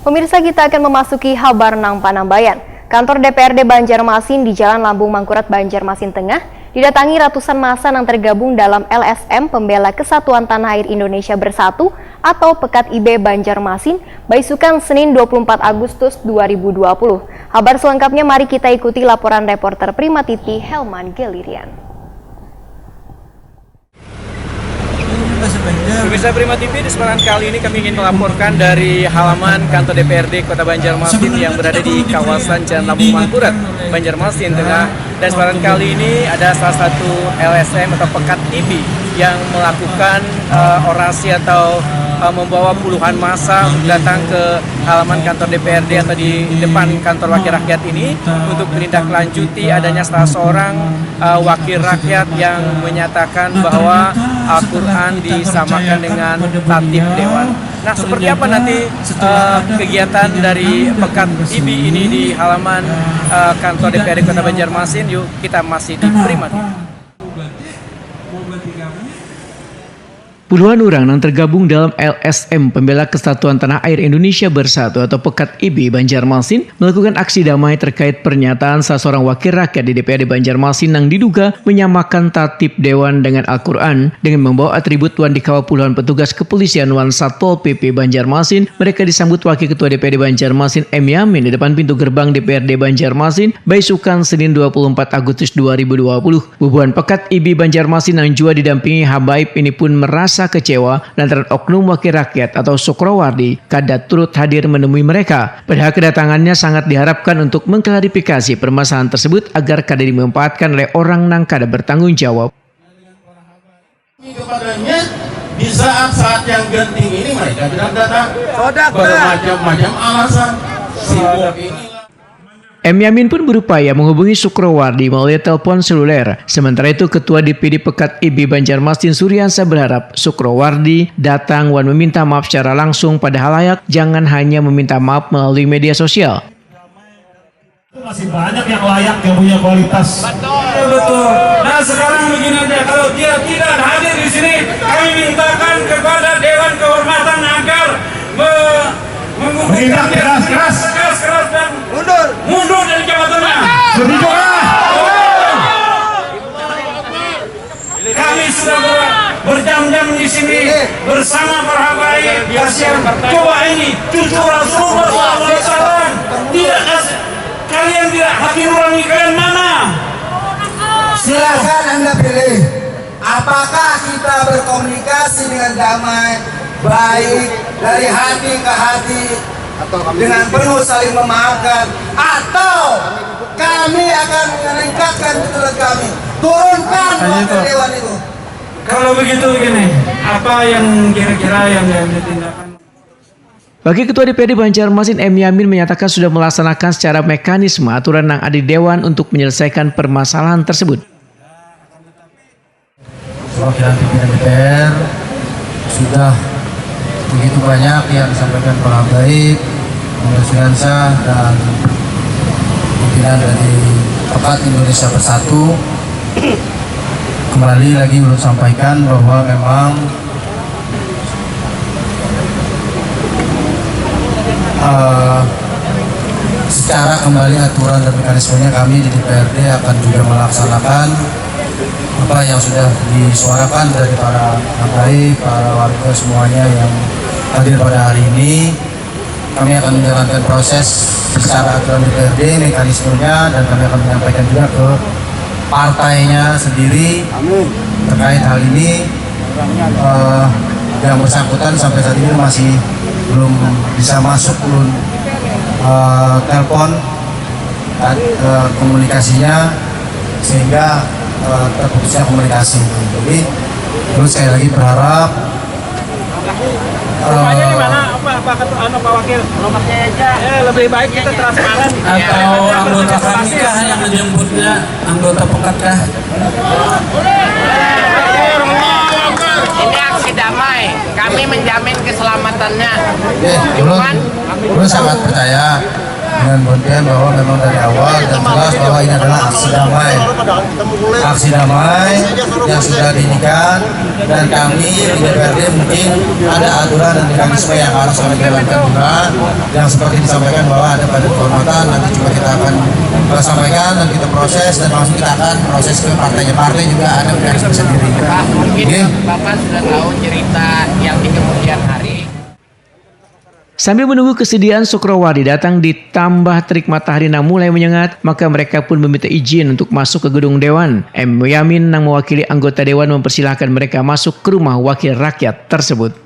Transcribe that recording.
Pemirsa, kita akan memasuki Habarnang Panambayan. Kantor DPRD Banjarmasin di Jalan Lambung Mangkurat, Banjarmasin Tengah didatangi ratusan massa yang tergabung dalam LSM Pembela Kesatuan Tanah Air Indonesia Bersatu atau Pekat IB Banjarmasin, Baisukan Senin 24 Agustus 2020. Kabar selengkapnya mari kita ikuti laporan reporter Prima TV Helman Gelirian. Pemirsa Prima TV, di kesempatan kali ini kami ingin melaporkan dari halaman kantor DPRD Kota Banjarmasin yang berada di kawasan Jalan Lambung Mangkurat, Banjarmasin Tengah. Dan kesempatan kali ini ada salah satu LSM atau Pekat IB yang melakukan orasi atau membawa puluhan massa datang ke halaman kantor DPRD atau di depan kantor wakil rakyat ini untuk menindaklanjuti adanya salah seorang wakil rakyat yang menyatakan bahwa Al-Quran disamakan dengan tatib dewan. Nah, seperti apa nanti kegiatan dari Pekat IB ini di halaman kantor DPRD Kota Banjarmasin? Yuk kita masih di Prima TV. Puluhan orang yang tergabung dalam LSM Pembela Kesatuan Tanah Air Indonesia Bersatu atau Pekat IB Banjarmasin melakukan aksi damai terkait pernyataan salah seorang wakil rakyat di DPRD Banjarmasin yang diduga menyamakan tatib dewan dengan Al-Quran dengan membawa atribut wan dikawal puluhan petugas kepolisian wan Satpol PP Banjarmasin. Mereka disambut Wakil Ketua DPRD Banjarmasin M. Yamin di depan pintu gerbang DPRD Banjarmasin, Baisukan Senin 24 Agustus 2020. Bubuhan Pekat IB Banjarmasin yang juga didampingi Habaib ini pun merasa kecewa lantaran oknum wakil rakyat atau Sukrowardi kada turut hadir menemui mereka. Padahal kedatangannya sangat diharapkan untuk mengklarifikasi permasalahan tersebut agar kada dimanfaatkan oleh orang nang kada bertanggung jawab. Kepadanya di saat-saat yang genting ini mereka tidak datang. Bermacam-macam alasan. Sibuk ini. M. Yamin pun berupaya menghubungi Sukrowardi melalui telepon seluler. Sementara itu, Ketua DPD Pekat IB Banjarmasin Suryansa berharap Sukrowardi datang dan meminta maaf secara langsung pada halayak, jangan hanya meminta maaf melalui media sosial. Masih banyak yang layak, yang punya kualitas. Betul. Nah, sekarang begini aja, kalau dia tidak hadir di sini, kami mintakan kepada Dewan Kehormatan agar mengumpulkan keras dan mundur dari jabatannya. Kami sudah berjam-jam di sini bersama para habaib. Kasihan, coba ini cucu Rasulullah SAW. Tidak, kalian tidak hati nurani kalian mana? Silakan Anda pilih. Apakah kita berkomunikasi dengan damai, baik dari hati ke hati, dengan penuh saling memaafkan, atau kami akan meningkatkan keturunan kami, turunkan wakil dewan itu. Kalau begitu begini, apa yang kira-kira yang ditindakan? Wakil Ketua DPRD Banjarmasin M. Yamin menyatakan sudah melaksanakan secara mekanisme aturan yang ada di Dewan untuk menyelesaikan permasalahan tersebut. Perwakilan pimpinan DPR sudah begitu banyak yang disampaikan para habaib, Suryansa dan pimpinan dari Pekat Indonesia Bersatu. Kembali lagi belum sampaikan bahwa memang secara kembali aturan dan mekanismenya kami di DPRD akan juga melaksanakan apa yang sudah disuarakan dari para habaib, para warga semuanya yang hadir pada hari ini. Kami akan menjalankan proses secara aturan DPRD, mekanismenya, dan kami akan menyampaikan juga ke partainya sendiri terkait hal ini. Yang bersangkutan sampai saat ini masih belum bisa masuk, belum telepon komunikasinya, sehingga terputusnya komunikasi. Jadi terus sekali lagi berharap Rumahnya di mana? Pak Wakil? Rumahnya aja. Lebih baik kita transparan. Atau anggota kami kah yang menjemputnya? Anggota Pekat kah? Ini aksi damai. Kami menjamin keselamatannya. Cuman sangat percaya dengan pengertian bahwa memang dari awal dan jelas bahwa ini adalah aksi damai yang sudah diinginkan, dan kami di DPRD mungkin ada aturan dan mekanisme yang harus kami jalankan juga, yang seperti disampaikan bahwa ada pada kehormatan, nanti juga kita akan sampaikan dan kita proses, dan langsung kita akan proses ke partainya. Partai juga ada mekanisme sendiri. Mungkin Bapak sudah tahu cerita yang di kemudian hari. Sambil menunggu kesediaan Sukrawadi datang ditambah terik matahari yang mulai menyengat, maka mereka pun meminta izin untuk masuk ke gedung Dewan. M. Yamin yang mewakili anggota Dewan mempersilahkan mereka masuk ke rumah wakil rakyat tersebut.